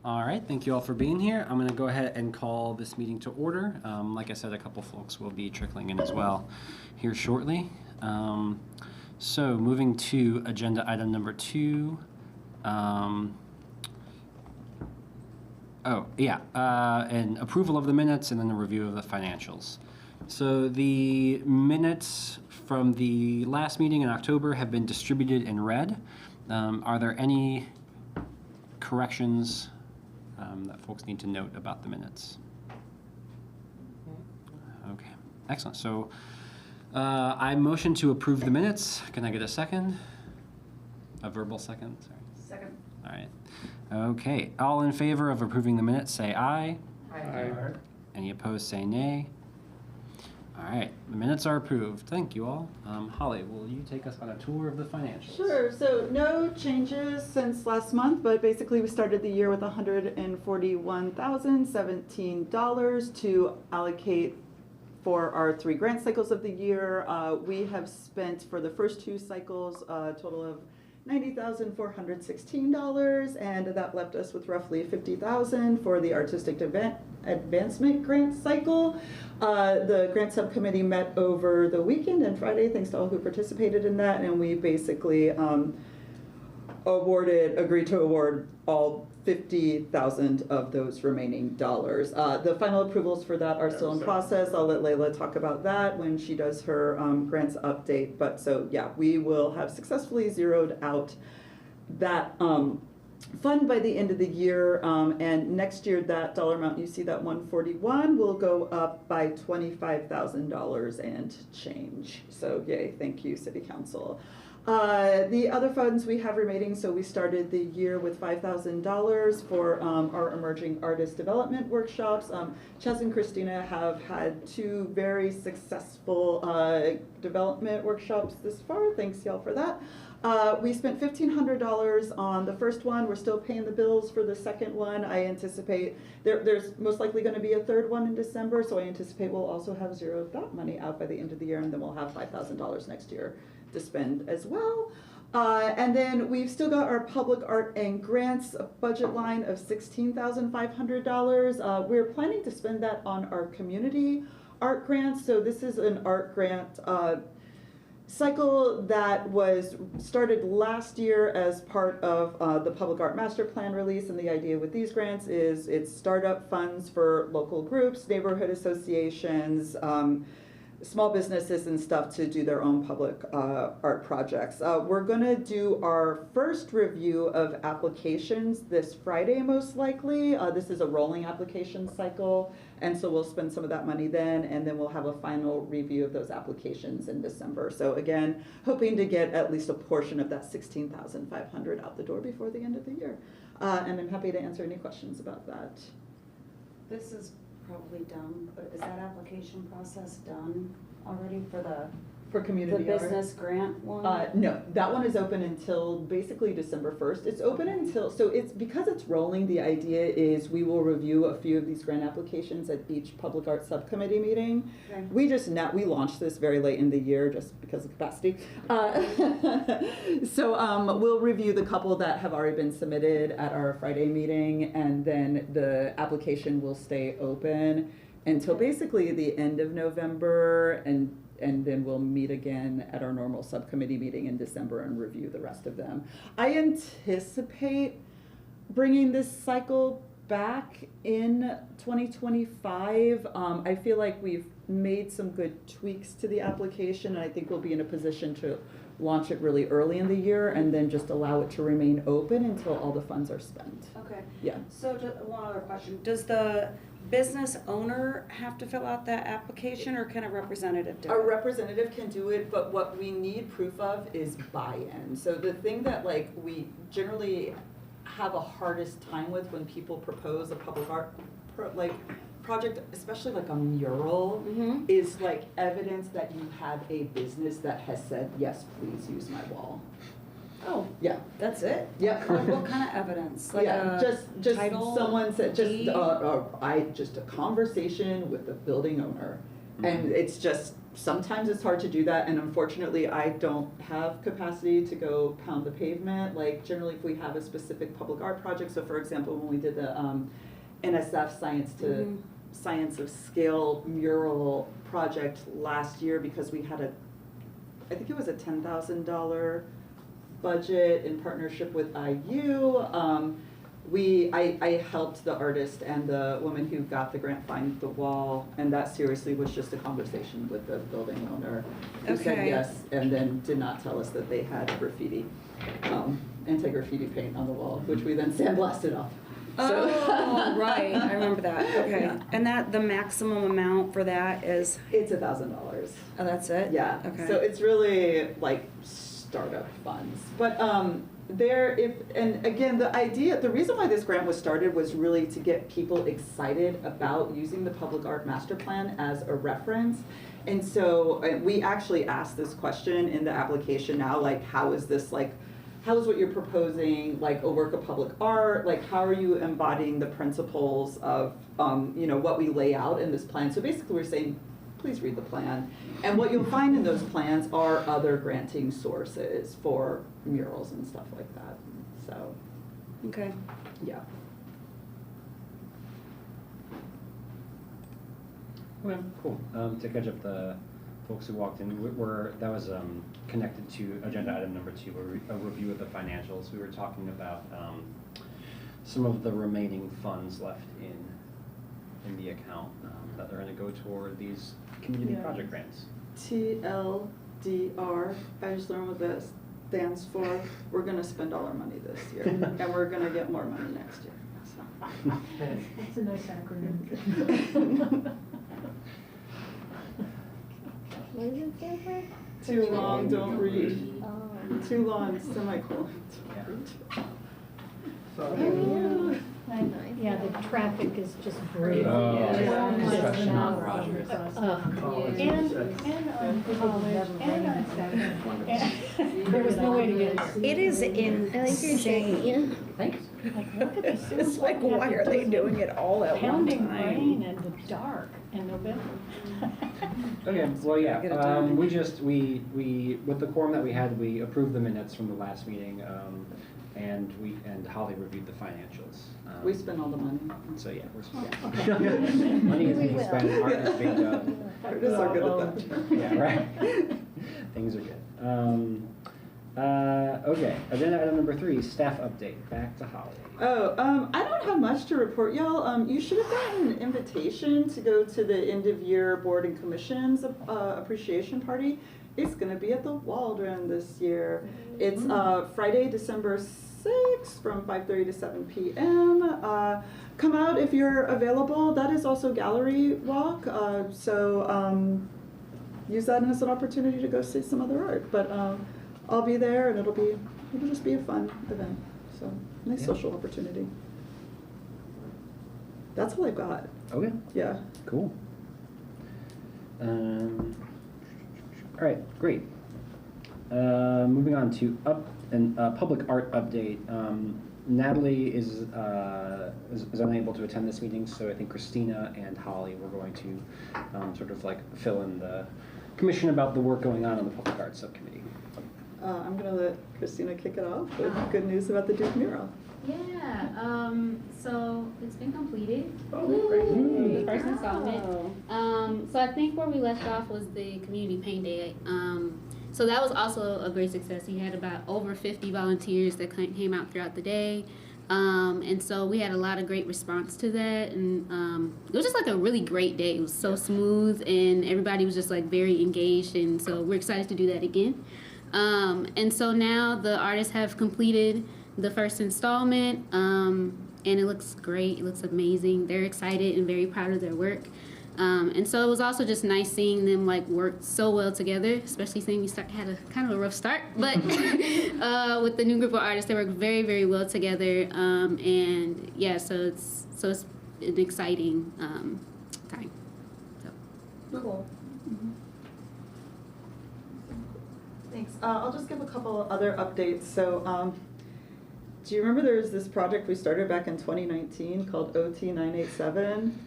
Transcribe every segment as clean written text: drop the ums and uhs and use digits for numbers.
All right, thank you all for being here. I'm going to go ahead and call this meeting to order. Like I said, a couple folks will be trickling in as well here shortly. So moving to agenda item number 2. And approval of the minutes and then a review of the financials. So the minutes from the last meeting in October have been distributed and read. Are there any corrections that folks need to note about the minutes? Okay, excellent. So I motion to approve the minutes. Can I get a second? A verbal second? Sorry. Second. All right. Okay. All in favor of approving the minutes, say aye. Aye. Any opposed, say nay. All right. The minutes are approved. Thank you all. Holly, will you take us on a tour of the financials? Sure. So no changes since last month, but basically we started the year with $141,017 to allocate for our 3 grant cycles of the year. We have spent for the first 2 cycles a total of $90,416, and that left us with roughly $50,000 for the Artistic Advancement Grant Cycle. The grant subcommittee met over the weekend and Friday, thanks to all who participated in that, and we basically agreed to award all $50,000 of those remaining dollars. The final approvals for that are still in process. I'll let Layla talk about that when she does her grants update. But so yeah, we will have successfully zeroed out that fund by the end of the year. And next year, that dollar amount you see, that 141, will go up by $25,000 and change. So yay, thank you, City Council. The other funds we have remaining, so we started the year with $5,000 for our emerging artist development workshops. Chaz and Christina have had 2 very successful development workshops this far. Thanks y'all for that. We spent $1,500 on the first one. We're still paying the bills for the second one. I anticipate there's most likely going to be a third one in December, so I anticipate we'll also have zeroed that money out by the end of the year, and then we'll have $5,000 next year to spend as well. And then we've still got our public art and grants budget line of $16,500. We're planning to spend that on our community art grants. So this is an art grant cycle that was started last year as part of the Public Art Master Plan release, and the idea with these grants is it's startup funds for local groups, neighborhood associations, small businesses and stuff to do their own public art projects. We're going to do our first review of applications this Friday, most likely. This is a rolling application cycle, and so we'll spend some of that money then, and then we'll have a final review of those applications in December. So again, hoping to get at least a portion of that $16,500 out the door before the end of the year. And I'm happy to answer any questions about that. This is probably done, but is that application process done already for the community business grant one? No, that one is open until basically December 1st. It's open until, so it's because it's rolling, the idea is we will review a few of these grant applications at each public art subcommittee meeting. Okay. We launched this very late in the year just because of capacity. So we'll review the couple that have already been submitted at our Friday meeting, and then the application will stay open until basically the end of November, and then we'll meet again at our normal subcommittee meeting in December and review the rest of them. I anticipate bringing this cycle back in 2025. I feel like we've made some good tweaks to the application, and I think we'll be in a position to launch it really early in the year and then just allow it to remain open until all the funds are spent. Okay. Yeah. So just one other question. Does the business owner have to fill out that application, or can a representative do it? A representative can do it, but what we need proof of is buy-in. So the thing that we generally have a hardest time with when people propose a public art project, especially like a mural, is evidence that you have a business that has said, yes, please use my wall. Oh, yeah, that's it. Yeah. What kind of evidence? Just title, someone said just deed? just a conversation with the building owner And it's just, sometimes it's hard to do that, and unfortunately, I don't have capacity to go pound the pavement. Like, generally, if we have a specific public art project, so for example, when we did the NSF Science of Scale mural project last year, because we had I think it was a $10,000 budget in partnership with IU. I helped the artist and the woman who got the grant find the wall, and that seriously was just a conversation with the building owner who said Okay. yes, and then did not tell us that they had graffiti, anti-graffiti paint on the wall, which we then sandblasted off. So- Oh, right, I remember that, okay. Yeah. And the maximum amount for that is, It's $1,000. oh, that's it? Yeah, Okay. so it's really like startup funds. But and again, the reason why this grant was started was really to get people excited about using the public art master plan as a reference. And so we actually asked this question in the application now, like, how is what you're proposing, like, a work of public art? Like, how are you embodying the principles of, what we lay out in this plan? So basically, we're saying, please read the plan. And what you'll find in those plans are other granting sources for murals and stuff like that. So, Okay. yeah. Okay, cool. To catch up the folks who walked in, that was connected to agenda item number 2, a review of the financials. We were talking about some of the remaining funds left in the account that are going to go toward these community project grants. TLDR, I just learned what that stands for. We're gonna spend all our money this year, and we're gonna get more money next year. So. That's a nice acronym. What is it stand for? Too long, don't read. Oh. Too long, semicolon. Oh, yeah, the traffic is just great. Oh. Especially And on Rogers. and on college and on Saturday. there was no way to get it. It is I like your insane. saying. Thanks. Like, look at the It's students like, why are they doing it all at one pounding time? rain and the dark in November. Okay, well, yeah, Get it done. we with the quorum that we had, we approved the minutes from the last meeting, and Holly reviewed the financials. We spent all the money. So yeah, we're Okay. money is We being will. spent, art is being done. Artists are good at that. Yeah, right. Things are good. Okay, agenda item number 3, staff update. Back to Holly. I don't have much to report, y'all. You should have gotten an invitation to go to the end of year board and commissions appreciation party. It's gonna be at the Waldron this year. It's Friday, December 6th from 5:30 to 7 p.m. Come out if you're available. That is also gallery walk, so use that as an opportunity to go see some other art. But I'll be there, and it'll just be a fun event. So nice Yeah. social opportunity. That's all I've got. Okay, Yeah. cool. All right, great. Moving on to public art update. Natalie is unable to attend this meeting, so I think Christina and Holly were going to sort of like fill in the commission about the work going on the public art subcommittee. I'm gonna let Christina kick it off with good news about the Duke mural. Yeah, so it's been completed. Oh, The first installment. So I think where we left off was the community paint day. So that was also a great success. We had about over 50 volunteers that came out throughout the day. And so we had a lot of great response to that. And it was just like a really great day. It was so smooth and everybody was just like very engaged. And so we're excited to do that again. And so now the artists have completed the first installment, and it looks great. It looks amazing. They're excited and very proud of their work. And so it was also just nice seeing them like work so well together, especially seeing we had a kind of a rough start, but with the new group of artists, they work very, very well together. And yeah, so it's an exciting time. So. Cool. Thanks. I'll just give a couple other updates. So, do you remember there was this project we started back in 2019 called OT 987?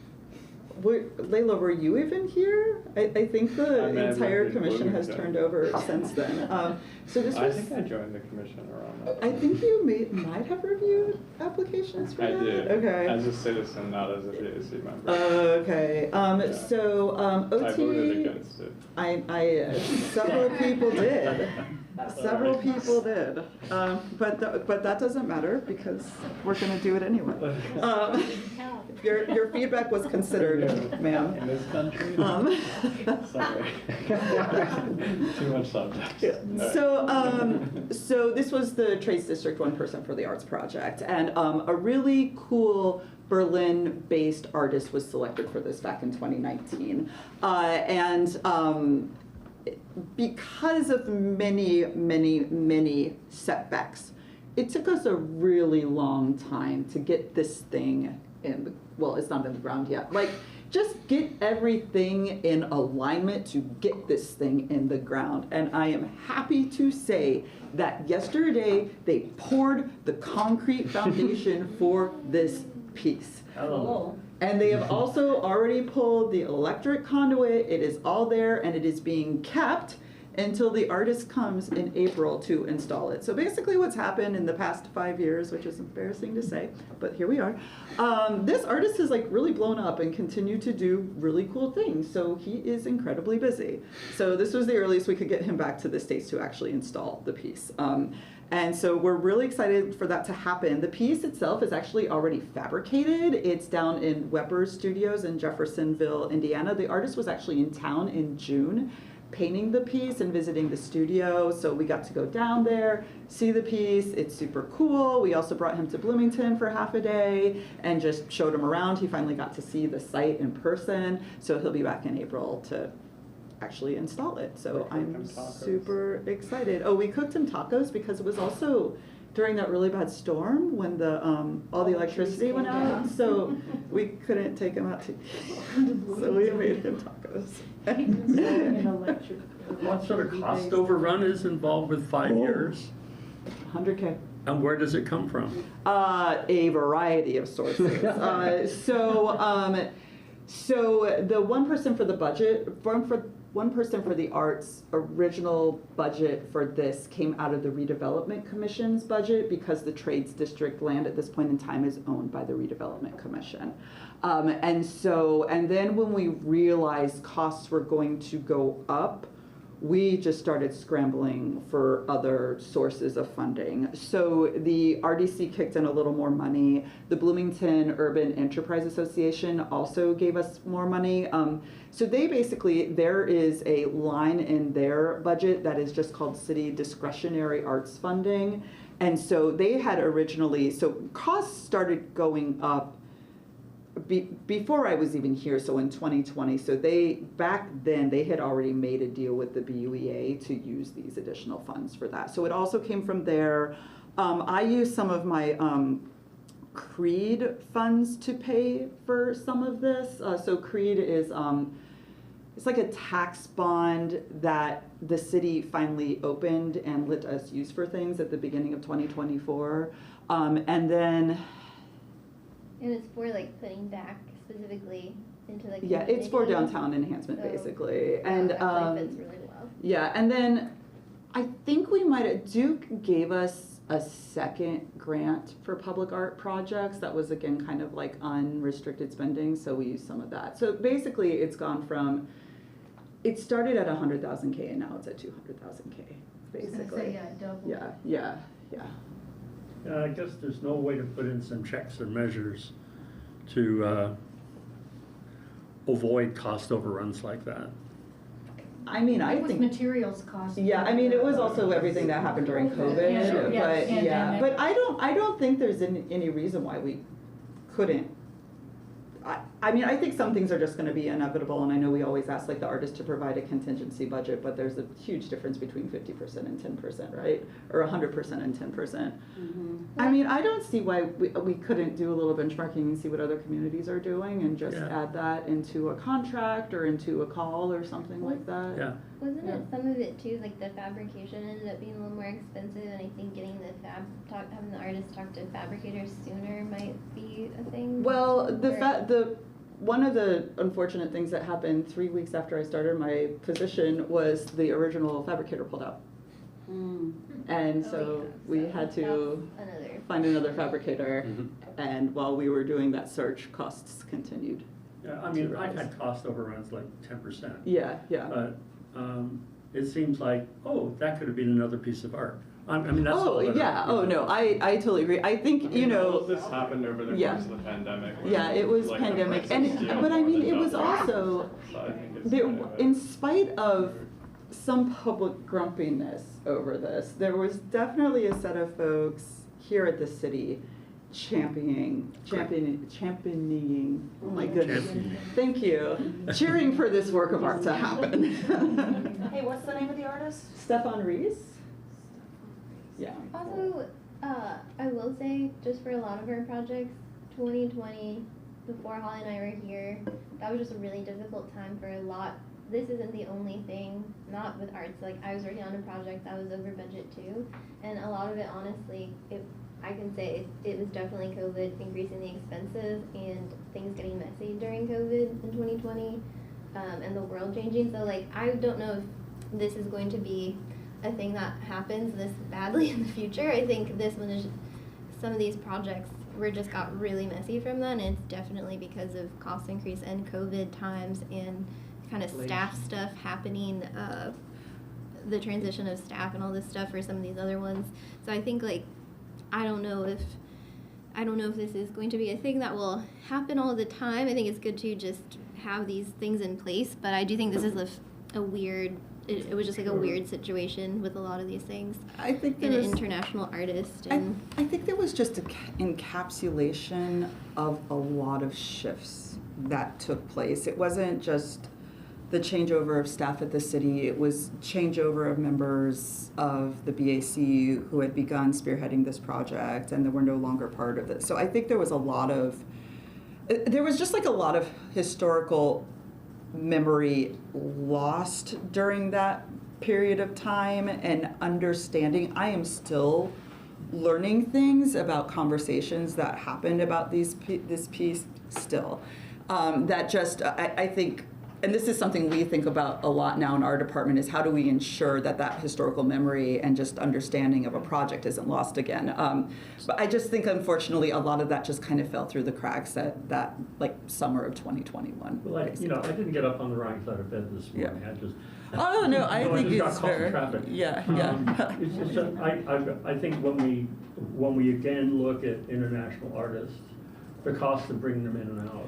Layla, were you even here? I think the I may have entire been in commission has Bloomington. turned over since then. So this I was, think I joined the commission around that. I think you might have reviewed applications for I that? did. Okay. As a citizen, not as a JAC member. Okay, Yeah. so, OT. I voted against it. Several people did. Several people did. But that doesn't matter because we're gonna do it anyway. Your feedback was considered, ma'am. In this country? Sorry. Too much subtext. Yeah. So this was the Trades District 1% for the Arts project, and a really cool Berlin-based artist was selected for this back in 2019, because of many setbacks, it took us a really long time to get this thing well, it's not in the ground yet. Like, just get everything in alignment to get this thing in the ground. And I am happy to say that yesterday they poured the concrete foundation for this piece. Cool. And they have also already pulled the electric conduit. It is all there and it is being kept until the artist comes in April to install it. So basically what's happened in the past 5 years, which is embarrassing to say, but here we are, this artist has like really blown up and continued to do really cool things. So he is incredibly busy. So this was the earliest we could get him back to the States to actually install the piece. And so we're really excited for that to happen. The piece itself is actually already fabricated. It's down in Weber's Studios in Jeffersonville, Indiana. The artist was actually in town in June painting the piece and visiting the studio. So we got to go down there, see the piece. It's super cool. We also brought him to Bloomington for half a day and just showed him around. He finally got to see the site in person. So he'll be back in April to actually install it. So I'm super excited. Oh, we cooked him tacos because it was also during that really bad storm when the all the electricity went out. So we couldn't take him out to eat. So we made him tacos. What sort of cost overrun is involved with 5 years? 100K. And where does it come from? A variety of sources. So the 1% for the budget, 1% for the arts original budget for this came out of the Redevelopment Commission's budget because the Trades District land at this point in time is owned by the Redevelopment Commission. And then when we realized costs were going to go up, we just started scrambling for other sources of funding. So the RDC kicked in a little more money. The Bloomington Urban Enterprise Association also gave us more money. So they basically, there is a line in their budget that is just called City Discretionary Arts Funding. And so they had originally, so costs started going up before I was even here, so in 2020, so back then they had already made a deal with the BUEA to use these additional funds for that. So it also came from there. I used some of my CREED funds to pay for some of this. So CREED is, it's like a tax bond that the city finally opened and let us use for things at the beginning of 2024. And then it was for like putting back specifically into like yeah, it's for community. downtown enhancement So, basically, yeah, and that actually fits really well. yeah, and then I think we might have, Duke gave us a second grant for public art projects that was again kind of like unrestricted spending, so we used some of that. So basically, it's gone from, it started at 100,000K and now it's at 200,000K basically. Yeah, double. Yeah. I guess there's no way to put in some checks or measures to avoid cost overruns like that. I mean, I It was think. materials cost. Yeah, I mean, it was also everything that happened during COVID, Yeah, sure. but Yeah, yeah, pandemic. but I don't think there's any reason why we couldn't. I mean, I think some things are just gonna be inevitable, and I know we always ask like the artist to provide a contingency budget, but there's a huge difference between 50% and 10%, right? Or 100% and 10%. I mean, I don't see why we couldn't do a little benchmarking and see what other communities are doing and just Yeah. add that into a contract or into a call or something like that. Yeah. Wasn't Yeah. it some of it too, like the fabrication ended up being a little more expensive, and I think getting the having the artist talk to fabricators sooner might be a thing. Well, one of the unfortunate things that happened 3 weeks after I started my position was the original fabricator pulled out. And so we had to find another fabricator, and while we were doing that search, costs continued. Yeah, I mean, I've had cost overruns like 10%. Yeah. But it seems like, oh, that could have been another piece of art. I mean, that's all. No, I totally agree. I think, All of this happened over the course of the pandemic. Yeah, it was like, pandemic, the price of steel but I mean, it was doubled. also, So I think it's there, kind of a- in spite of some public grumpiness over this, there was definitely a set of folks here at the city championing, oh my goodness, Championing. thank you, cheering for this work of art to happen. Hey, what's the name of the artist? Stefan Rees? Yeah. Also, I will say, just for a lot of our projects, 2020, before Holly and I were here, that was just a really difficult time for a lot. This isn't the only thing, not with arts. Like, I was working on a project that was over budget too, and a lot of it, honestly, I can say it was definitely COVID increasing the expenses and things getting messy during COVID in 2020, and the world changing. So, like, I don't know if this is going to be a thing that happens this badly in the future. I think this one is, some of these projects just got really messy from that, and it's definitely because of cost increase and COVID times and kind of staff stuff happening, the transition of staff and all this stuff for some of these other ones. So I think, like, I don't know if this is going to be a thing that will happen all the time. I think it's good to just have these things in place, but I do think this is a weird, it was just like a weird situation with a lot of these things. I think And an international artist. And I think there was just an encapsulation of a lot of shifts that took place. It wasn't just the changeover of staff at the city, it was changeover of members of the BAC who had begun spearheading this project and they were no longer part of it. So I think there was just like a lot of historical memory lost during that period of time and understanding. I am still learning things about conversations that happened about this piece still. That just, I think, and this is something we think about a lot now in our department, is how do we ensure that that historical memory and just understanding of a project isn't lost again. But I just think, unfortunately, a lot of that just kind of fell through the cracks at that, like, summer of 2021. Well, I didn't get up on the wrong side of bed this morning. Yeah. I just. Oh, no, I think just got it's caught in fair. traffic. Yeah. It's just that I think when we again look at international artists, the cost of bringing them in and out,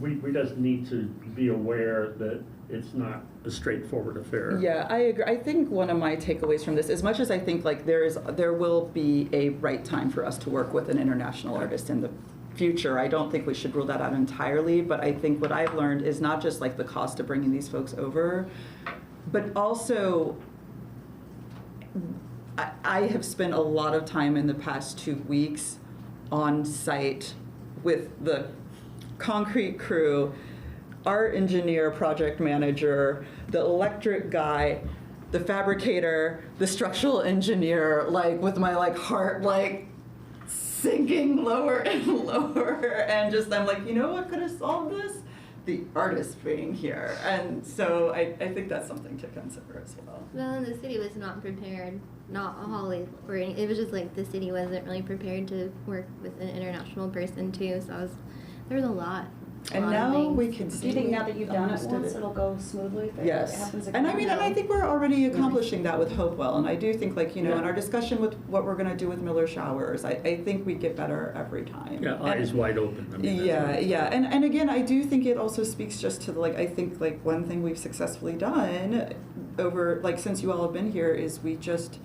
we just need to be aware that it's not a straightforward affair. Yeah, I agree. I think one of my takeaways from this, as much as I think like there will be a right time for us to work with an international artist in the future, I don't think we should rule that out entirely, but I think what I've learned is not just like the cost of bringing these folks over, but also I have spent a lot of time in the past 2 weeks on site with the concrete crew, our engineer, project manager, the electric guy, the fabricator, the structural engineer, like with my like heart like sinking lower and lower, and just I'm like, you know what could have solved this? The artist being here. And so I think that's something to consider as well. well, and the city was not prepared, not Holly, or it was just like the city wasn't really prepared to work with an international person too. So there was a lot. And now we can see. Do you think now that you've done it understood once, it'll go smoothly? If it Yes, happens and I again? mean, and I think we're already accomplishing that with Hopewell, and I do think, like, you know, in Yeah. our discussion with what we're gonna do with Miller Showers, I think we get better every time. Yeah, And- eyes wide open. I mean, that's Yeah, what- yeah, and again, I do think it also speaks just to, like, I think, like, one thing we've successfully done over, like, since you all have been here, is we just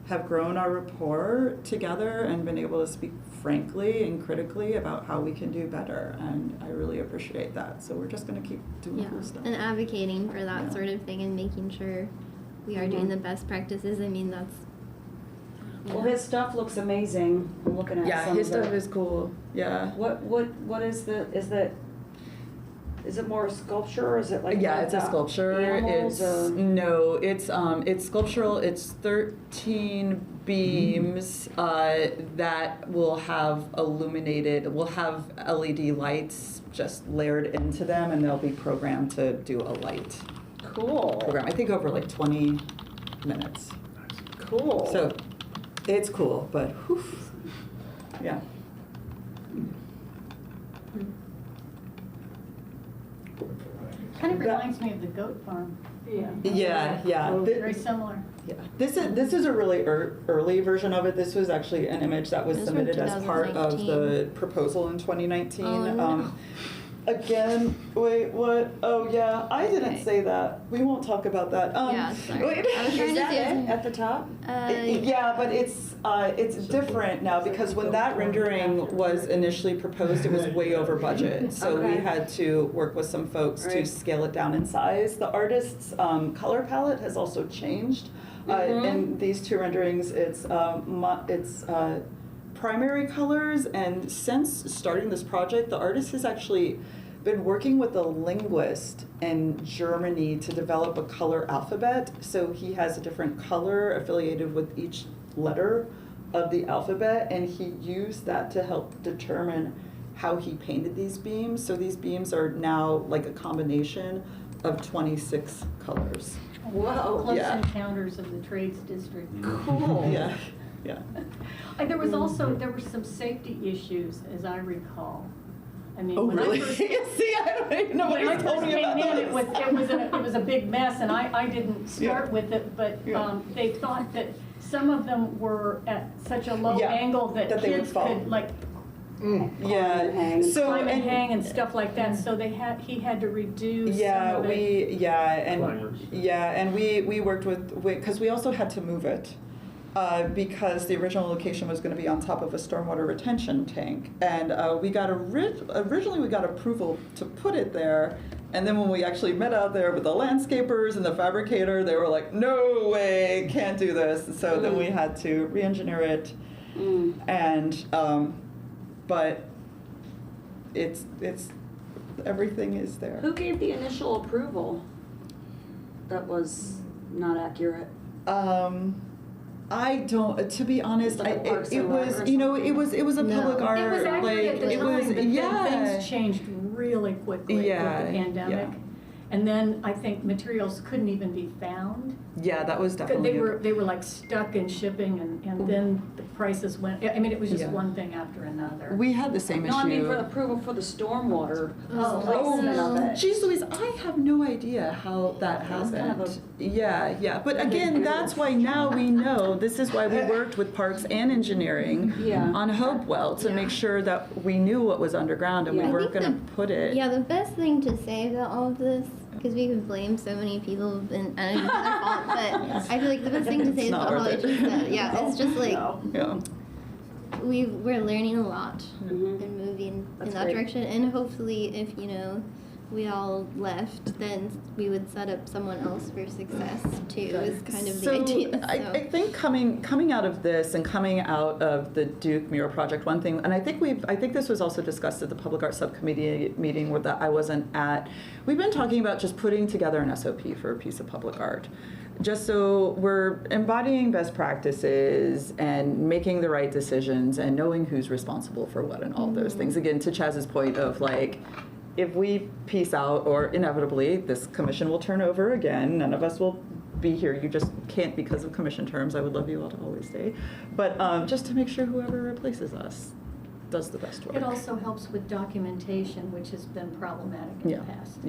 have grown our rapport together and been able to speak frankly and critically about how we can do better, and I really appreciate that. So we're just gonna keep doing Yeah, cool stuff. and advocating for that Yeah. sort of thing and making sure we are doing the best practices. I mean, that's. Well, his stuff looks amazing. I'm looking at Yeah, some his of stuff is cool. Yeah. What is the, Is it more a sculpture or is it like? Yeah, it's a sculpture. Animals It's sculptural. It's 13 beams that will have will have LED lights just layered into them, and they'll be programmed to do a light Cool. program. I think over like 20 minutes. Cool. So it's cool, but whew, yeah. Kind of reminds me of the goat farm. Yeah. Yeah. Very similar. Yeah. This is a really early version of it. This was actually an image that was This was from submitted as part of 2019. the proposal in 2019. Oh, no. Again, wait, what? Oh, yeah, I didn't Okay. say that. We won't talk about that. Yeah, sorry. Wait. I was trying Is to that see it at the top? Yeah, but it's different now because when that rendering was initially proposed, it was way over budget. So we Okay. had to work with some folks to Right. scale it down in size. The artist's color palette has also changed. In these two renderings, it's primary colors, and since starting this project, the artist has actually been working with a linguist in Germany to develop a color alphabet. So he has a different color affiliated with each letter of the alphabet, and he used that to help determine how he painted these beams. So these beams are now like a combination of 26 colors. Whoa. Close Yeah. encounters of the trades district. Cool. Yeah, yeah. There were some safety issues, as I recall. I mean, Oh, when really? I first, See, I don't even know what when I you told first me came about in, it was a big mess, and I didn't start Yeah. with it, but Yeah. they thought that some of them were at such a low Yeah, angle that that they would kids fall. could like Yeah. hang. So climb and hang and stuff like that. So he had to reduce yeah, some of it. we worked with because we also had to move it. Because the original location was going to be on top of a stormwater retention tank, and we got originally we got approval to put it there, and then when we actually met out there with the landscapers and the fabricator, they were like, "No way, can't do this." So then we had to re-engineer it, and but it's everything is there. Who gave the initial approval that was not accurate? I don't. To be honest, Like a Parks it and Rec was or it was a No. public art. It was accurate at the it time, was but yeah. then things changed really quickly Yeah, with the pandemic. yeah. And then I think materials couldn't even be found. Yeah, that was definitely. They were like stuck in shipping, and then the prices went, I mean, it was just Yeah. one thing after another. We had the same issue. No, I mean for the approval for the stormwater Oh, placement of it. Geez Louise, I have no idea how that That's kind of happened. Yeah. But again, that's why now we know, this is why we worked with Parks and Engineering Yeah. on Hopewell to make sure that we knew what was underground and Yeah. we I weren't think gonna put it. Yeah, the best thing to say about all of this, because we could blame so many people, and I don't know if it's their fault, but I feel like the best thing to say It's is not about how worth it it. just said. Yeah, it's just like Yeah. we're learning a lot Mhm. and moving That's in that great. direction, and hopefully if we all left, then we would set up someone else for success too, is kind of the idea. I think coming out of this and coming out of the Duke mural project, one thing, and I think this was also discussed at the public art subcommittee meeting where that I wasn't at. We've been talking about just putting together an SOP for a piece of public art. Just so we're embodying best practices and making the right decisions and knowing who's responsible for what and all those things. Again, to Chaz's point of like, if we peace out, or inevitably this commission will turn over again, none of us will be here. You just can't because of commission terms. I would love you all to always stay. But just to make sure whoever replaces us does the best work. It also helps with documentation, which has been problematic in the past.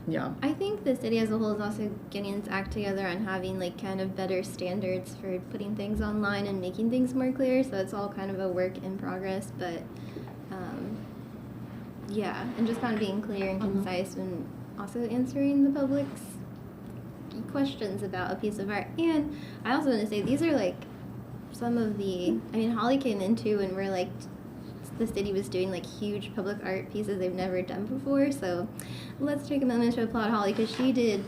Yeah. I think the city as a whole is also getting its act together on having like kind of better standards for putting things online and making things more clear. So it's all kind of a work in progress, but yeah, and just kind of being clear and concise and also answering the public's questions about a piece of art. And I also want to say these are like some of the, I mean, Holly came in too and we're like the city was doing like huge public art pieces they've never done before. So let's take a moment to applaud Holly because she did.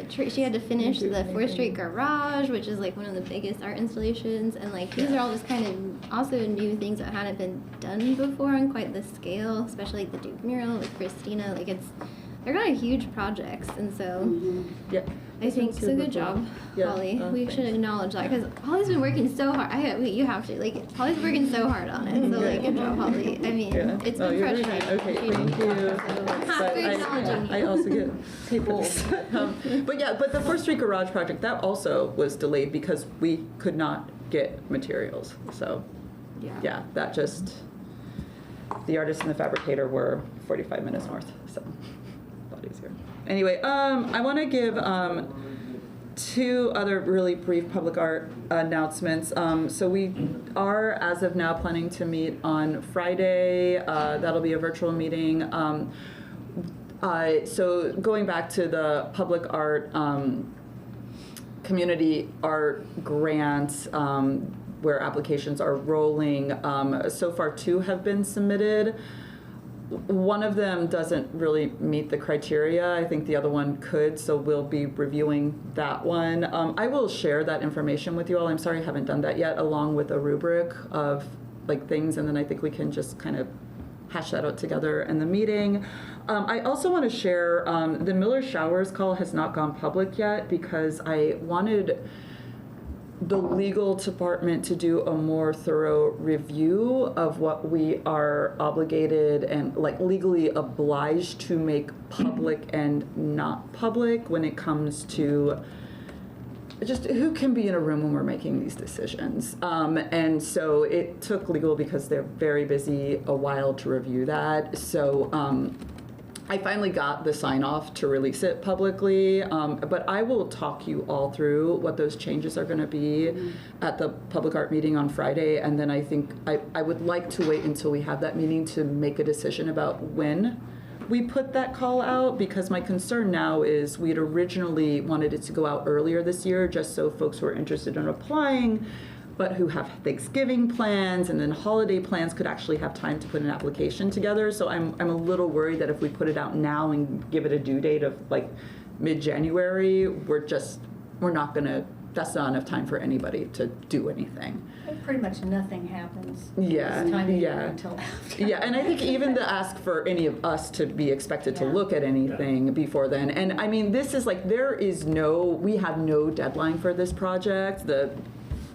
She had to finish the 4th Street Garage, which is like one of the biggest art installations, and like these are all just kind of also new things that hadn't been done before on quite this scale, especially like the Duke mural with Christina. Like they're kind of huge projects, and so Yeah. I think so. Good job, Yeah, Holly. We thanks. should acknowledge that because Holly's been working so hard. You have to like Holly's working so hard on it. So like, good job, Holly. I mean, Yeah. it's Oh, been you're frustrating. right. Okay, thank you. But We're acknowledging I you. also get tables. But the 4th Street Garage project, that also was delayed because we could not get materials. So, yeah, that just, the artist and the fabricator were 45 minutes north, so a lot easier. Anyway, I want to give 2 other really brief public art announcements. So we are, as of now, planning to meet on Friday. That'll be a virtual meeting. So going back to the public art, community art grants, where applications are rolling, so far 2 have been submitted. One of them doesn't really meet the criteria. I think the other one could, so we'll be reviewing that one. I will share that information with you all. I'm sorry I haven't done that yet, along with a rubric of like things, and then I think we can just kind of hash that out together in the meeting. I also want to share the Miller Showers call has not gone public yet because I wanted the legal department to do a more thorough review of what we are obligated and like legally obliged to make public and not public when it comes to just who can be in a room when we're making these decisions. And so it took legal because they're very busy a while to review that. So I finally got the sign off to release it publicly, but I will talk you all through what those changes are going to be at the public art meeting on Friday. And then I think I would like to wait until we have that meeting to make a decision about when we put that call out, because my concern now is we had originally wanted it to go out earlier this year just so folks who are interested in applying but who have Thanksgiving plans and then holiday plans could actually have time to put an application together. So I'm a little worried that if we put it out now and give it a due date of like mid-January, we're not gonna, that's not enough time for anybody to do anything. Pretty much nothing happens. Yeah, this time of year yeah. Until after. Yeah, and I think even to ask for any of us to be expected to look at anything before then. And I mean, this is like, we have no deadline for this project.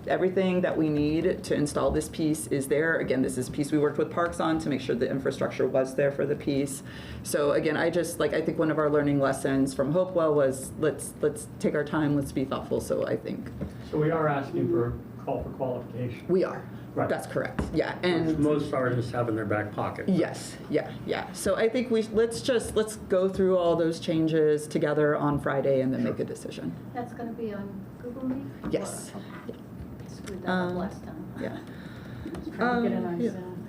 Everything that we need to install this piece is there. Again, this is a piece we worked with Parks on to make sure the infrastructure was there for the piece. So again, I think one of our learning lessons from Hopewell was let's take our time, let's be thoughtful. So I think. So we are asking for a call for qualification. We are. Right. That's correct. Yeah. And which most artists have in their back pocket. Yes. Yeah. So I think let's go through all those changes together on Friday and then make a decision. That's going to be on Google Meet? Yes. Or- okay. Screwed that up last time. Yeah. Trying to get it on yeah. Zoom.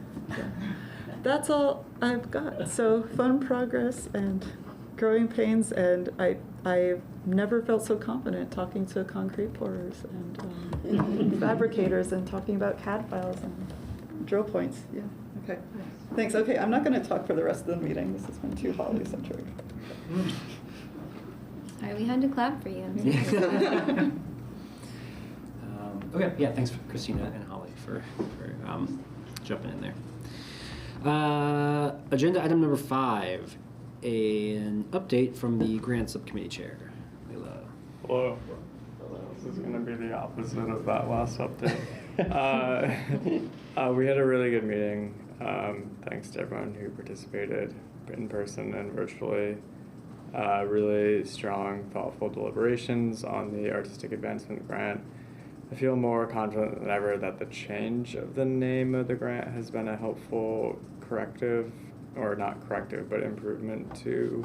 That's all I've got. So fun progress and growing pains, and I've never felt so confident talking to concrete pourers and fabricators and talking about CAD files and drill points. Yeah. Okay. Thanks. Okay, I'm not going to talk for the rest of the meeting. This has been too Holly-centric. Sorry, we had to clap for you. I'm sorry. Okay, yeah, thanks Christina and Holly for jumping in there. Agenda item number 5, an update from the grant subcommittee chair. Mila. Hello. This is going to be the opposite of that last update. We had a really good meeting. Thanks to everyone who participated in person and virtually. Really strong, thoughtful deliberations on the Artistic Advancement Grant. I feel more confident than ever that the change of the name of the grant has been a helpful corrective, or not corrective, but improvement to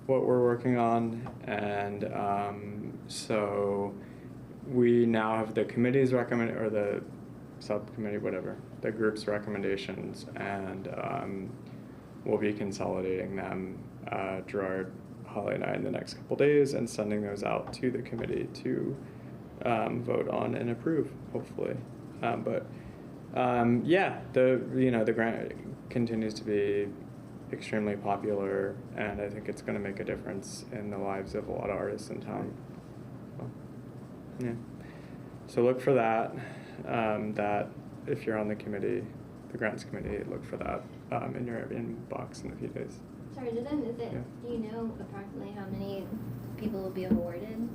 what we're working on. And so we now have the committee's or the subcommittee, whatever, the group's recommendations, and we'll be consolidating them, Gerard, Holly, and I in the next couple days, and sending those out to the committee to vote on and approve, hopefully. But Yeah, the grant continues to be extremely popular, and I think it's going to make a difference in the lives of a lot of artists in town. Yeah. So look for that. That if you're on the committee, the grants committee, look for that in your inbox in a few days. Sorry, did I miss it? Yeah. Do you know approximately how many people will be awarded?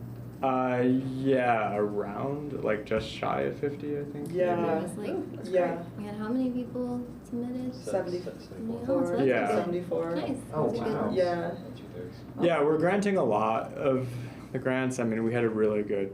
Yeah, around like just shy of 50, I think. Yeah. It was like, That's yeah. And how many people submitted? 74. Yeah. 74. Nice. Oh, That's a good wow. one. Yeah. Yeah, we're granting a lot of the grants. I mean, we had a really good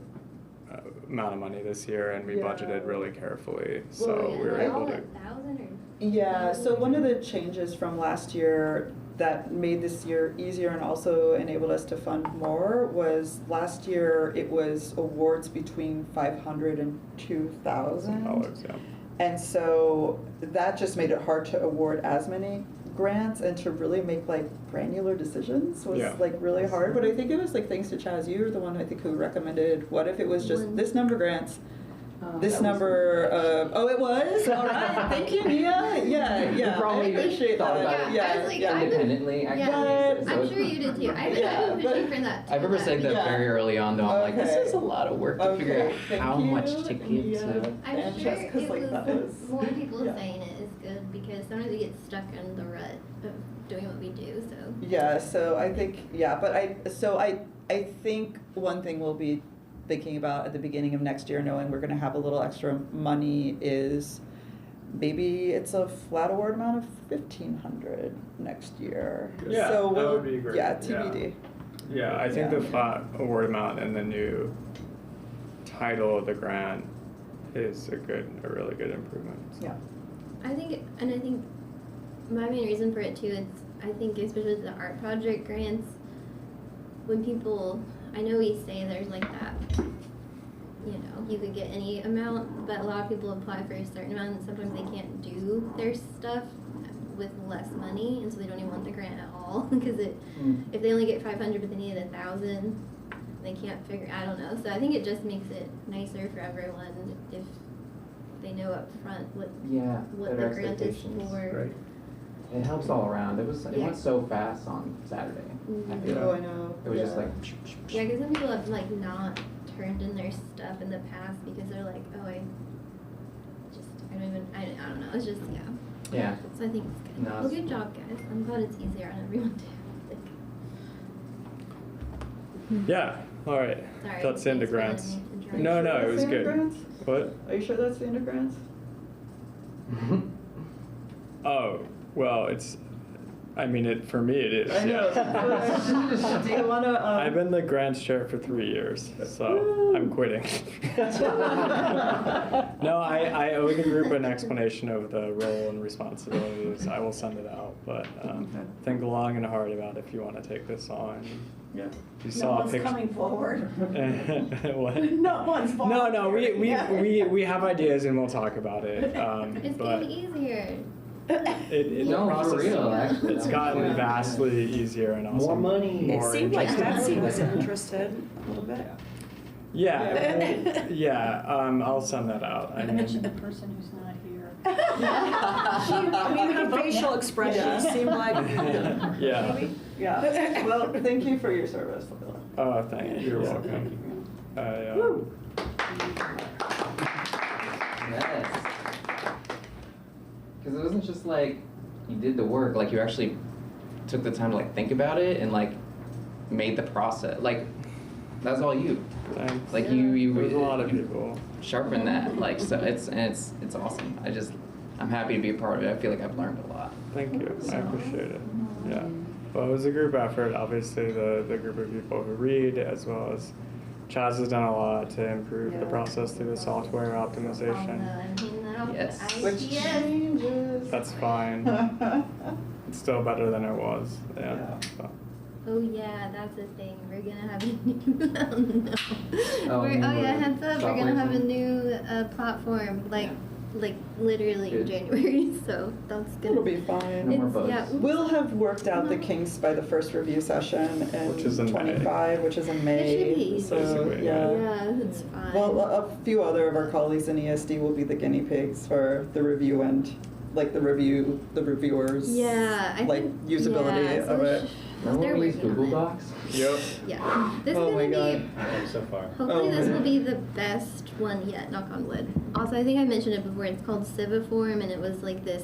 amount of money this year, and we Yeah. budgeted really carefully, so Well, we were they're able all to. 1,000 or? Yeah, so one of the changes from last year that made this year easier and also enabled us to fund more was last year it was awards between 500 and 2,000. $2,000, yeah. And so that just made it hard to award as many grants and to really make like granular decisions was Yeah. like really hard. But I think it was like thanks to Chaz, you were the one I think who recommended what if it was just this number grants, this number of, oh, it was? All right, thank you, Nia. Yeah, You probably I appreciate thought that. about it. Yeah, I was like, yeah. I've been- Independently, I Yeah, But- so I'm sure you did too. I've been, Yeah, I've been pushing but- for that. I remember saying that Yeah. very early on, though. I'm like, this Okay. is a lot of work to figure out thank how you, much to give Nia. to. I'm And sure just 'cause, it like, was, that was- more people yeah. saying it is good because sometimes we get stuck in the rut of doing what we do, so. Yeah, so I think, yeah, but I think one thing we'll be thinking about at the beginning of next year, knowing we're gonna have a little extra money, is maybe it's a flat award amount of 1,500 next year. Yeah, So that we'll, would be great, yeah, yeah. TBD. Yeah, I think Yeah. the flat award amount and the new title of the grant is a really good improvement. Yeah. I think my main reason for it too is I think especially with the art project grants, when people, I know we say there's like that, you know, you could get any amount, but a lot of people apply for a certain amount and sometimes they can't do their stuff with less money, and so they don't even want the grant at all because if they only get 500 but they need 1,000, they can't figure. I don't know. So I think it just makes it nicer for everyone if they know up front what the better grant is expectations. for. Right. It helps all around. It Yeah. went so fast on Saturday. I feel Oh, I like know. it was just Yeah. like. Yeah, because some people have like not turned in their stuff in the past because they're like, oh, I don't know. It's just Yeah. So I think it's good. No, Well, it's- good job, guys. I'm glad it's easier on everyone too. Yeah. All right. Sorry. That's the end of thanks for grants. letting me interrupt. No, Are you it was sure that's the end good. of grants? What? Are you sure that's the end of grants? Oh, well, it's. I mean, for me, it is. I know. Yeah. Do you wanna, I've been the grants chair for 3 years, so I'm quitting. No, I owe the group an explanation of the role and responsibilities. I will send it out, but think long and hard about if you want to take this on. Yeah. You saw a picture. coming forward. What? No one's No, we have ideas and we'll talk about it. It's But getting easier. the No, for process, real, actually. it's gotten vastly easier and also More money. It more seemed like interesting. Betsy was interested a little bit. Yeah, I'll send that out. I Mention the mean, person who's not here. I mean, her facial expressions seemed like. yeah. Maybe? Yeah. Well, thank you for your service, Lila. Oh, thank you. You're welcome. Yes. Because it wasn't just like you did the work, like you actually took the time to like think about it and like made the process. Like that's all you. Thanks. Like you There's a lot of you people. sharpen that. Like so it's awesome. I'm happy to be a part of it. I feel like I've learned a lot. Thank you. I appreciate it. Yeah. Well, it was a group effort. Obviously, the group of people who read, as well as Chaz has done a lot to improve the process through the software optimization. Yes. Which changes. That's fine. It's still better than it was. Yeah. Yeah. So. Oh yeah, that's a thing. We're gonna have a new. Oh, Oh yeah, new heads up. We're software gonna have a thing? new platform. Like like literally in Good. January, so that's gonna. It'll be fine. No more It's- bugs. yeah, We'll have worked out the kinks by the first review session Which is in in May. 25, which is in May. It should be easy. So, Basically, yeah. Yeah, it's fine. Well, a few other of our colleagues in ESD will be the guinea pigs for the review and, like, the reviewers. Yeah, I like, think, usability yeah, so of it. Remember they're when we used working on Google it. Docs? Yep. Yeah, this Oh is my gonna God. be. So far. Hopefully Oh, this man. will be the best one yet, knock on wood. Also, I think I mentioned it before, it's called Civiform, and it was like this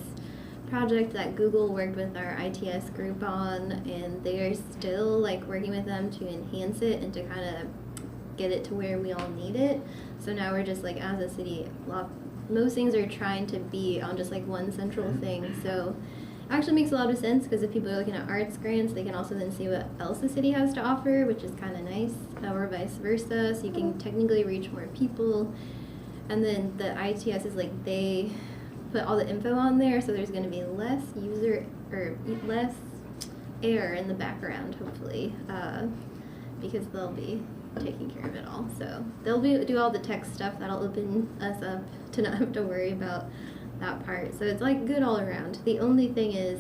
project that Google worked with our ITS group on, and they are still like working with them to enhance it and to kind of get it to where we all need it. So now we're just like, as a city, most things are trying to be on just like one central thing. So it actually makes a lot of sense, because if people are looking at arts grants, they can also then see what else the city has to offer, which is kind of nice, or vice versa. So you can technically reach more people. And then the ITS is like, they put all the info on there, so there's going to be less less error in the background, hopefully, because they'll be taking care of it all. So they'll do all the tech stuff that'll open us up to not have to worry about that part. So it's like good all around. The only thing is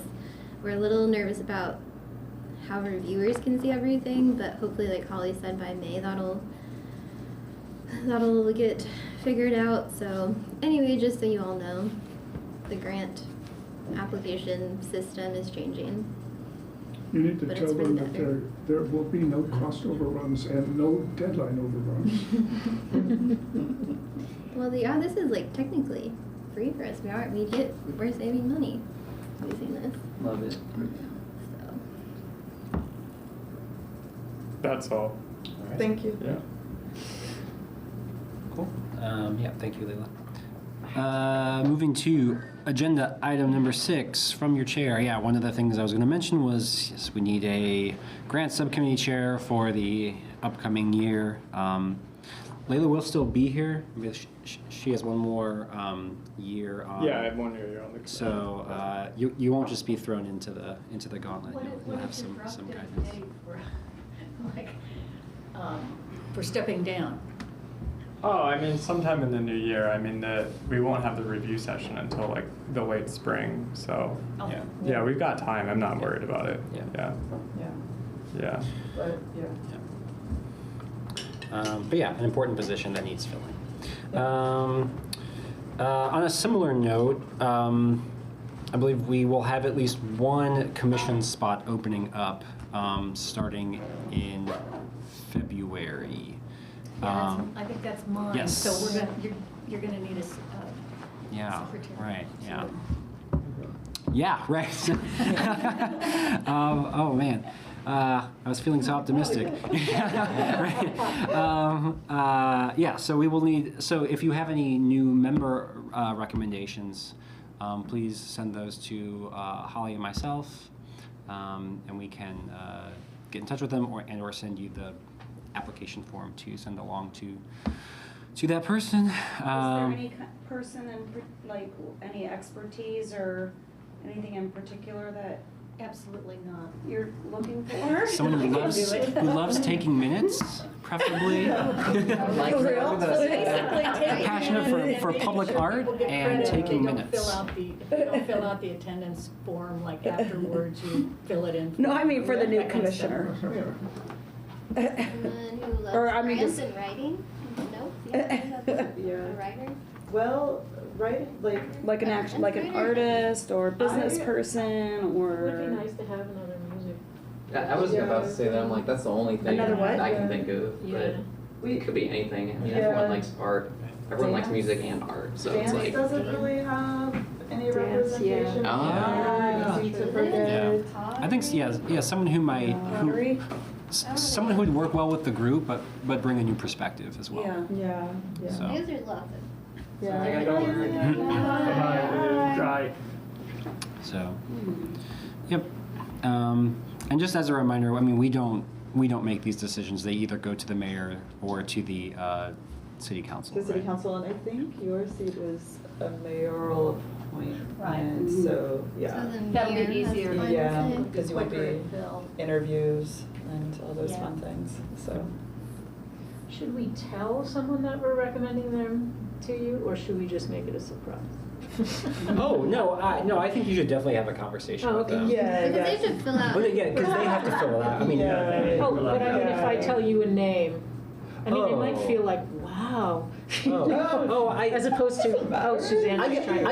we're a little nervous about how reviewers can see everything, but hopefully, like Holly said, by May that'll get figured out. So anyway, just so you all know, the grant application system is changing. You need to But tell it's for them the that better. there will be no cost overruns and no deadline overruns. Well, this is like technically free for us. We're saving money using this. Love it. So That's all. All right. Thank you. Yeah. Cool. Yeah, thank you, Leila. Moving to agenda item number 6 from your chair. Yeah, one of the things I was going to mention was, yes, we need a grant subcommittee chair for the upcoming year. Leila will still be here because she has one more year on. Yeah, I have 1 year on the. So you won't just be thrown into the gauntlet. You'll have What is your some drop dead guidance. date for, like, for stepping down? Oh, I mean, sometime in the new year. I mean, we won't have the review session until like the late spring. So Oh. yeah, we've got time. I'm not worried about it. Yeah. Yeah. Yeah, Yeah. but, yeah. But yeah, an important position that needs filling. On a similar note, I believe we will have at least one commission spot opening up starting in February. Yeah, I think that's mine. yes. So you're gonna need a Yeah, secretary. right, yeah. Yeah, right. Oh, man. I was feeling so optimistic. Right. Yeah, so we will need, so if you have any new member recommendations, please send those to Holly and myself, and we can get in touch with them or send you the application form to send along to that person. Is there any person like any expertise or anything in particular that Absolutely not. you're looking for? Someone who loves taking minutes, preferably. Like Basically, Passionate for public art People get and credit if taking they don't minutes. if you don't fill out the attendance form, like afterwards, you fill it in. No, I mean for the new that kind of stuff. commissioner. Someone who loves Or, I mean, grants just- and writing. Nope. Yeah, a writer. Well, right, Like an artist or business person or. to have another music. I was about to say that. I'm like, that's the only thing Another what? I can think of. Yeah. But it could be anything. I mean, Yeah. everyone likes art. Everyone likes Dance. music and art. So it's dance like, doesn't really have any Dance, representation. yeah. Ah. Easy to Yeah. forget. I think, yeah, someone who might, Pottery? someone who would work well with the group, but bring a new perspective as well. Yeah. Yeah, yeah. So. Because there's lots of. Yeah. I gotta go. Dry. So, yep. And just as a reminder, I mean, we don't make these decisions. They either go to the mayor or to the city council. The city right? council, and I think your seat was a mayoral appointment, Right. so, So yeah. the That'll be mayor has easier. to Yeah, say. because you won't be Bill. interviews and all those Yeah. fun things, so. Should we tell someone that we're recommending them to you, or should we just make it a surprise? Oh, no, I think you should definitely have a conversation Oh, with okay. them. Yeah, Because they should fill out. But again, because they have to fill it out. I mean, Yeah. Oh, but I mean, if I tell you a name, I mean, it might Oh. feel like, wow. As opposed to, oh, Suzanne was trying to.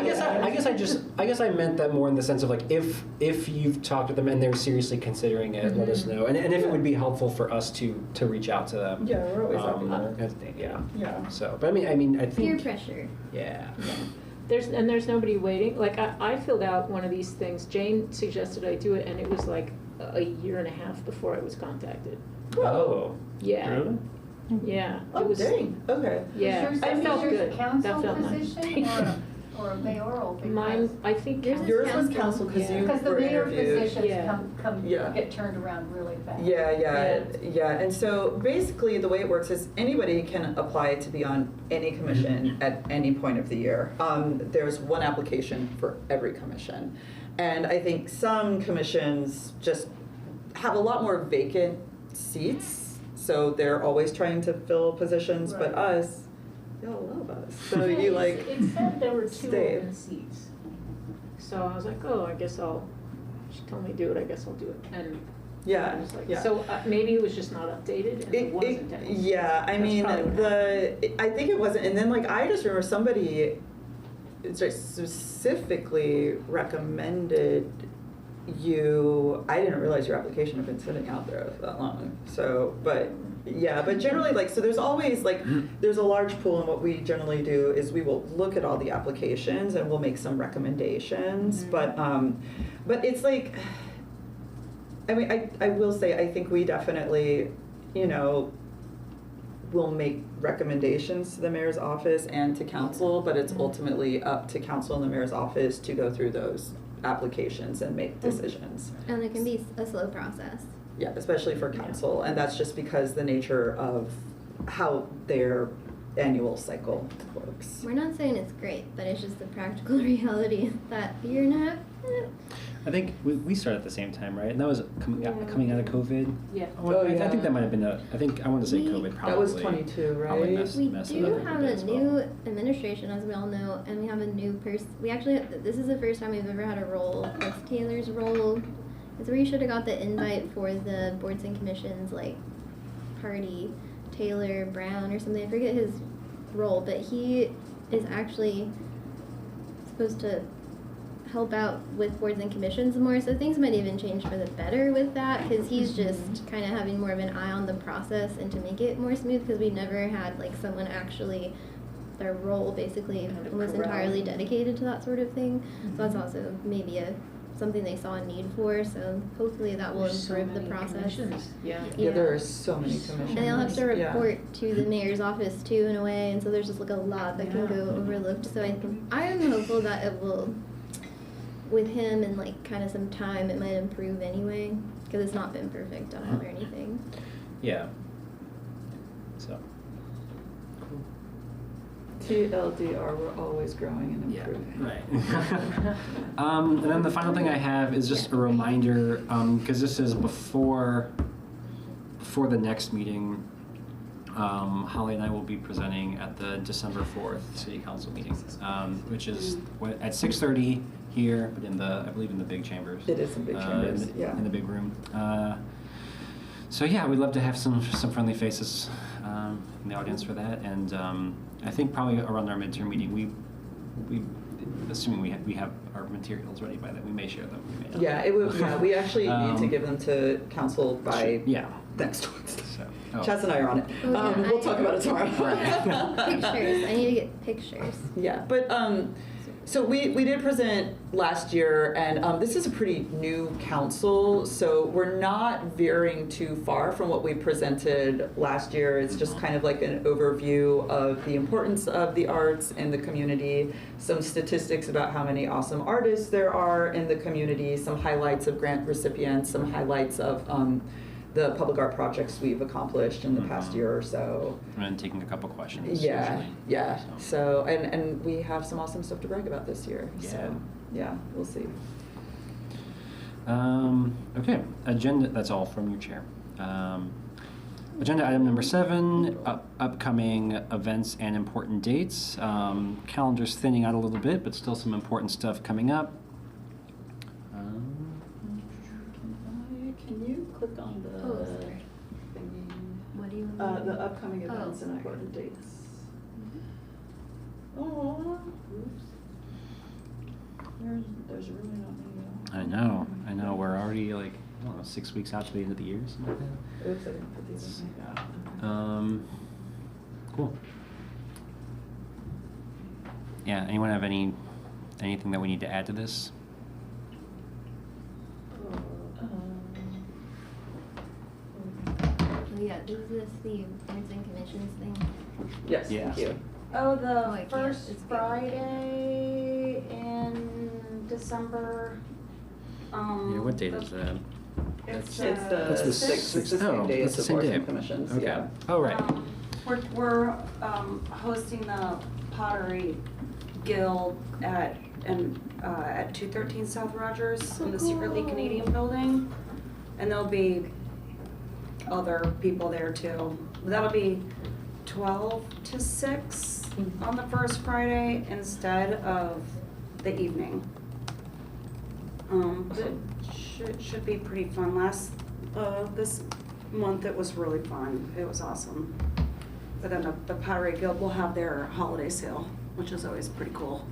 I guess I meant that more in the sense of like if you've talked with them and they're seriously considering it, let us know, and if it would be helpful for us to reach out to them. Yeah, we're always happy to. Yeah. Yeah. So, but I mean, I Peer think. pressure. Yeah. There's nobody waiting. Like, I filled out one of these things. Jane suggested I do it, and it was like a year and a half before I was contacted. Oh. Yeah. Really? Yeah. Oh, it was, dang, okay. Yeah. Is That felt yours good. a council That felt position nice. or a mayoral? Mine, I think. Yours was council because Yeah. you Because the were mayor interviewed. positions Yeah. Yeah. get turned around really fast. Yeah. And so basically the way it works is anybody can apply to be on any commission at any point of the year. There's one application for every commission. And I think some commissions just have a lot more vacant seats. So they're always trying to fill positions, but Right. us, y'all love us. So you like, It said there were 2 stayed. open seats. So I was like, oh, I guess she told me to do it, I guess I'll do it. And yeah, I was like, yeah. so maybe it was just not updated and it wasn't. Yeah, I That's mean, probably what I think it wasn't, and then like I just remember somebody specifically recommended you. I didn't realize your application had been sitting out there that long. So, but yeah, but generally like, so there's always like, there's a large pool, and what we generally do is we will look at all the applications and we'll make some recommendations. But it's like, I mean, I will say, I think we definitely, will make recommendations to the mayor's office and to council, but it's ultimately up to council and the mayor's office to go through those applications and make decisions. And it can be a slow process. Yeah, especially for council, and that's just because the nature of how their annual cycle works. We're not saying it's great, but it's just the practical reality that year and a half. I think we started at the same time, right? And that was coming out of COVID. Yeah. Well, Oh, I yeah. think that might have been I want to say COVID probably. That was 22, probably right? We messed it do up a have bit a as well. new administration, as we all know, and we have a new person. We actually, this is the first time we've ever had a role. That's Taylor's role. It's where you should have got the invite for the boards and commissions, like party, Taylor Brown or something. I forget his role, but he is actually supposed to help out with boards and commissions more, so things might even change for the better with that, because he's just kind of having more of an eye on the process and to make it more smooth, because we never had like someone actually, their role basically almost entirely dedicated to that sort of thing. So that's also maybe something they saw a need for, so hopefully that will There's so improve the many process. commissions. Yeah. Yeah, there are so many commissions. And they'll have to Yeah. report to the mayor's office too, in a way, and so there's just like a lot that can go overlooked. So I am hopeful that it will, with him and like kind of some time, it might improve anyway, because it's not been perfect at all or anything. Yeah. So. TLDR, we're always growing and improving. Right. And then the final thing I have is just a reminder, because this is before the next meeting. Holly and I will be presenting at the December 4th City Council meeting, which is at 6:30 here, but I believe in the big chambers. It is in big chambers, in the big room. So yeah, we'd love to have some friendly faces in the audience for that, and I think probably around our midterm meeting, we assuming we have our materials ready by then, we may share them. We may not. Yeah, we actually need to give them to council by next Wednesday. So, Chaz and I are on it. Oh, yeah, We'll talk about it tomorrow. Pictures. I need to get pictures. Yeah, but so we did present last year, and this is a pretty new council, so we're not veering too far from what we presented last year. It's just kind of like an overview of the importance of the arts in the community, some statistics about how many awesome artists there are in the community, some highlights of grant recipients, some highlights of the public art projects we've accomplished in the past year or so. And taking a couple questions. Yeah, usually. yeah. So, and we have some awesome stuff to brag about this year. Yeah. So, yeah, we'll see. Okay, agenda, that's all from your chair. Agenda item number 7, upcoming events and important dates. Calendar's thinning out a little bit, but still some important stuff coming up. Can you click on the thingy? What do you? The upcoming events and sorry. important dates. Oh, oops. There's really not many. I know. We're already like, I don't know, 6 weeks out to the end of the year, something like that. Oops, I didn't put these in my. Cool. Yeah, anyone have anything that we need to add to this? Oh yeah, is this the boards and commissions thing? Yes, Yeah. thank you. Oh, I the can't. first It's good. Friday in December. Yeah, what date is that? It's It's the That's the 6th, it's the oh, same day that's as the the same boards day. and commissions, Okay. yeah. Oh, right. We're hosting the Pottery Guild at 213 South Rogers in the Secretly Canadian building. And there'll be other people there too. That'll be 12 to 6 on the first Friday instead of the evening. But it should be pretty fun. This month it was really fun. It was awesome. But then the Pottery Guild will have their holiday sale, which is always pretty cool.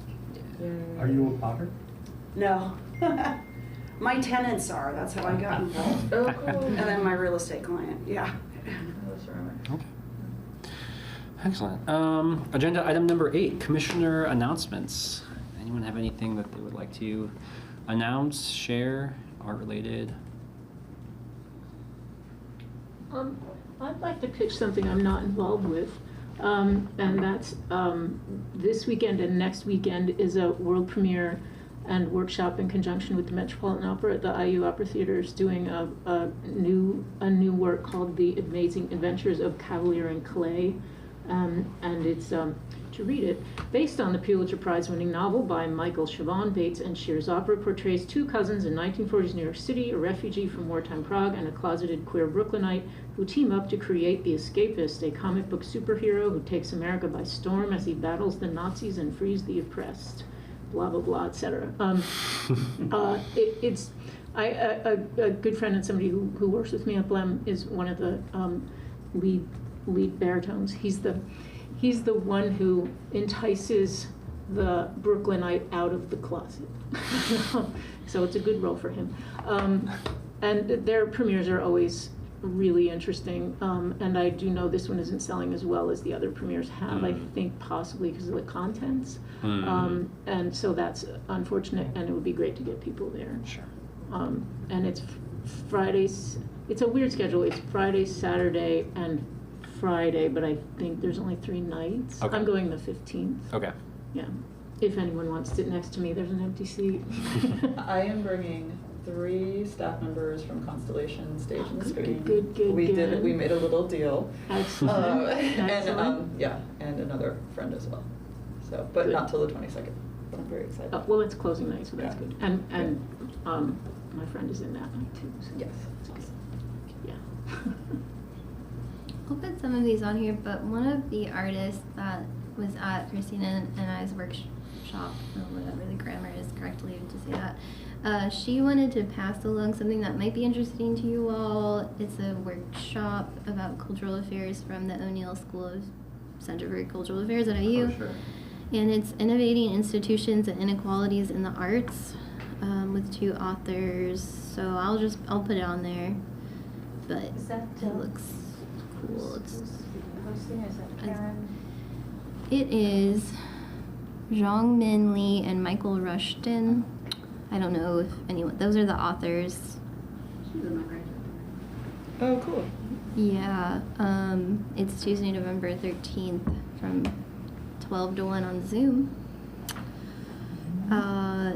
Are you a potter? No. My tenants are, that's how I got involved. Oh, cool. And then my real estate client, yeah. Okay. Excellent. Agenda item number 8, commissioner announcements. Anyone have anything that they would like to announce, share, art related? I'd like to pitch something I'm not involved with, and that's this weekend and next weekend is a world premiere and workshop in conjunction with the Metropolitan Opera at the IU Opera Theater is doing a new work called The Amazing Adventures of Cavalier and Clay, and it's to read it, based on the Pulitzer Prize-winning novel by Michael Chabon. Bates and Shears Opera portrays two cousins in 1940s New York City, a refugee from wartime Prague and a closeted queer Brooklynite, who team up to create The Escapist, a comic book superhero who takes America by storm as he battles the Nazis and frees the oppressed. Blah blah blah, etc. It's a good friend and somebody who works with me at Blem is one of the lead baritones. He's the one who entices the Brooklynite out of the closet. So it's a good role for him. And their premieres are always really interesting. And I do know this one isn't selling as well as the other premieres have, I think possibly because of the contents. And so that's unfortunate, and it would be great to get people there. Sure. And it's Fridays, it's a weird schedule. It's Friday, Saturday, and Friday, but I think there's only 3 nights. Okay. I'm going the 15th. Okay. Yeah. If anyone wants to sit next to me, there's an empty seat. I am bringing 3 staff members from Constellation Stage and Screen. Good. We made a little deal. Excellent. And Excellent. and another friend as well. So, but Good. not till the 22nd. But I'm very excited. Well, it's closing night, so that's Yeah. good. And my friend is in that night too. So Yes. that's good. Yeah. I'll put some of these on here, but one of the artists that was at Christina and I's workshop, or whatever the grammar is correctly to say that, she wanted to pass along something that might be interesting to you all. It's a workshop about cultural affairs from the O'Neill School of Center for Cultural Affairs at IU. Oh, sure. And it's Innovating Institutions and Inequalities in the Arts, with 2 authors. So I'll put it on there. But Is that, it looks cool. Who's hosting? Is that Karen? It is Zhang Min Lee and Michael Rushton. I don't know if anyone, those are the authors. She's in my graduate. Oh, cool. Yeah, it's Tuesday, November 13th from 12 to 1 on Zoom.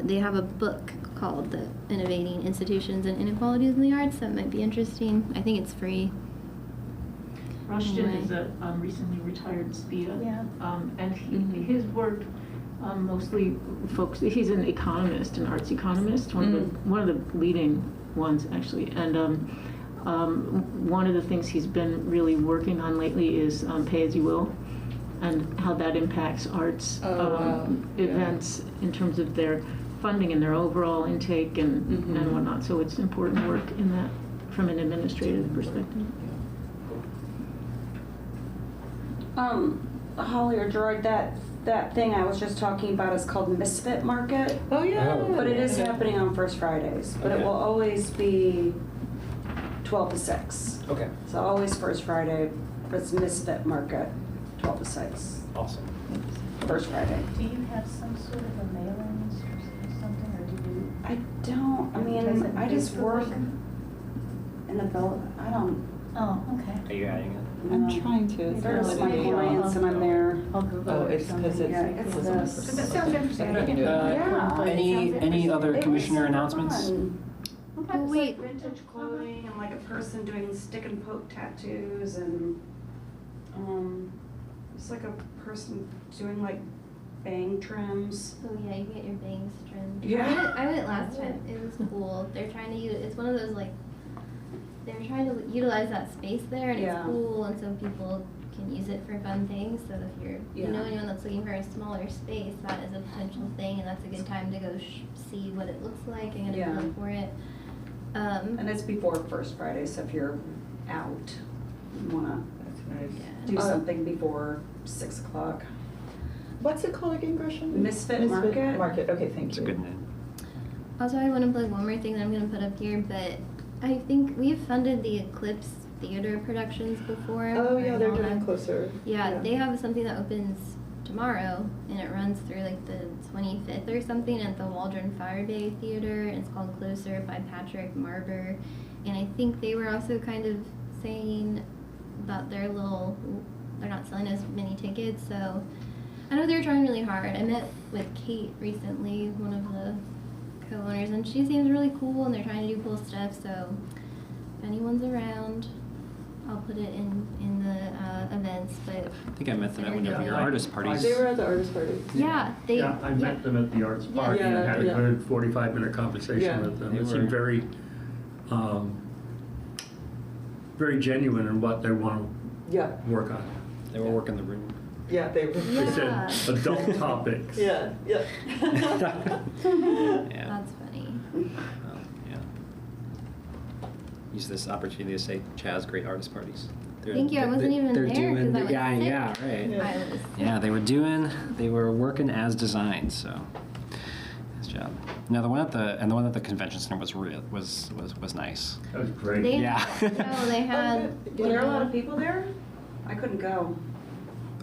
They have a book called The Innovating Institutions and Inequalities in the Arts that might be interesting. I think it's free. Rushton Anyway. is a recently retired SPIA. Yeah. And his work mostly he's an economist, an arts economist, one of the leading ones actually. And One of the things he's been really working on lately is pay-as-you-will and how that impacts arts events in terms of their funding and their overall intake and whatnot. So it's important work in that from an administrative perspective. Holly or Gerard, that thing I was just talking about is called Misfit Market. Oh, yeah. But it is happening on First Fridays, but it will always be 12 to 6. Okay. So always First Friday, but it's Misfit Market, 12 to 6, Awesome. First Friday. Do you have some sort of a mail-in or something, or do you? I don't, I mean, I just work in the building, I don't. Oh, okay. Are you adding it? I'm know. trying to. There's my clients and I'm there. I'll Google Oh, it or it's because something. Yeah, it's this. That sounds interesting. I can do it. Yeah. Any other commissioner announcements? Oh, wait. Vintage clothing and like a person doing stick and poke tattoos and, it's like a person doing like bang trims. Oh yeah, you get your bangs trimmed. Yeah. I went last time. It was cool. They're trying to use. It's one of those like. They're trying to utilize that space there, and Yeah. it's cool, and so people can use it for fun things. So if you know Yeah. anyone that's looking for a smaller space, that is a potential thing, and that's a good time to go see what it looks like and get a Yeah. feel for it. And it's before First Friday, so if you're out, you wanna Yeah. do something before 6 o'clock. What's it called again, Gresham? Misfit Market. Market, okay, thank It's you. a good name. Also, I want to plug one more thing that I'm going to put up here, but I think we've funded the Eclipse Theater productions before. Oh, yeah, they're Or doing Mona. closer. Yeah, they have something that opens tomorrow, and it runs through like the 25th or something at the Waldron Fire Day Theater, and it's called Closer by Patrick Marber. And I think they were also kind of saying that they're not selling as many tickets, so I know they're trying really hard. I met with Kate recently, one of the co-owners, and she seems really cool, and they're trying to do cool stuff, so if anyone's around, I'll put it in the events, but I think I met them at one of your artist parties. They were at the artist party. yeah, they Yeah, I met them at the arts party and had a Yeah. good 45-minute conversation Yeah. with them. They It were- seemed very, very genuine in what they want Yeah, to work on. They were working the room. yeah, they were. They Yeah. said adult topics. Yeah, yeah. Yeah. That's funny. Well, yeah. Use this opportunity to say Chaz, great artist parties. Thank you, I wasn't even they're there 'cause doing- I was yeah, sick. yeah, right. Yeah. I was. Yeah, they were working as designed, so nice job. Now the one at the convention center was real was nice. That was great. They Yeah. no, they had. Were there a lot of people there? I couldn't go.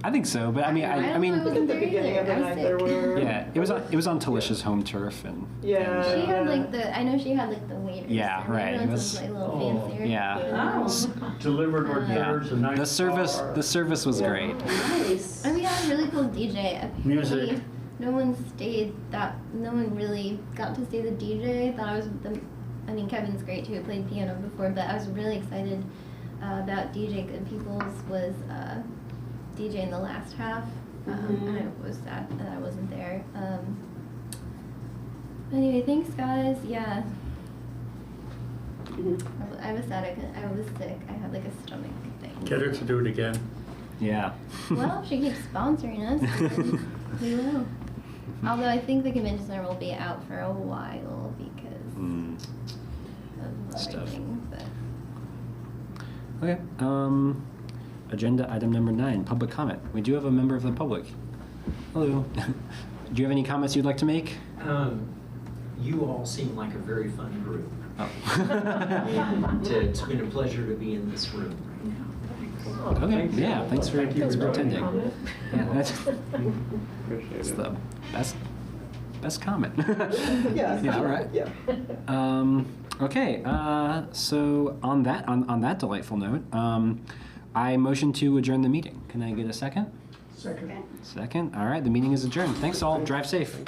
I think so, but I mean, I I don't mean, know. At the beginning of the I was night, there sick. were. yeah, it was on Talicia's home turf and Yeah. She had like I know she had like the waiters. Yeah, and right, it everyone's was- like a little Oh. fancier. yeah. Oh, Delivered hors Yeah. d'oeuvres, a nice The service was Yeah. great. nice. And we had a really cool DJ. Apparently, Music. No one really got to see the DJ. Kevin's great too. Played piano before, but I was really excited about DJ Good Peoples was DJ in the last half. And I was sad that I wasn't there. Anyway, thanks guys. Yeah. I was sad. I was sick. I had like a stomach thing. Get her to do it again. Yeah. Well, if she keeps sponsoring us, then we will. Although I think the convention center will be out for a while because Mm. of Stuff. everything. But Okay. Agenda item number 9, public comment. We do have a member of the public. Hello. Do you have any comments you'd like to make? You all seem like a very fun group. Oh. And it's been a pleasure to be in this room. Okay. Yeah. Thanks for attending. Yeah, that's Appreciate it. the best comment. Yeah. Yeah. All right. Yeah. Okay. So on that delightful note, I motion to adjourn the meeting. Can I get a second? Second. Second. All right. The meeting is adjourned. Thanks all. Drive safe.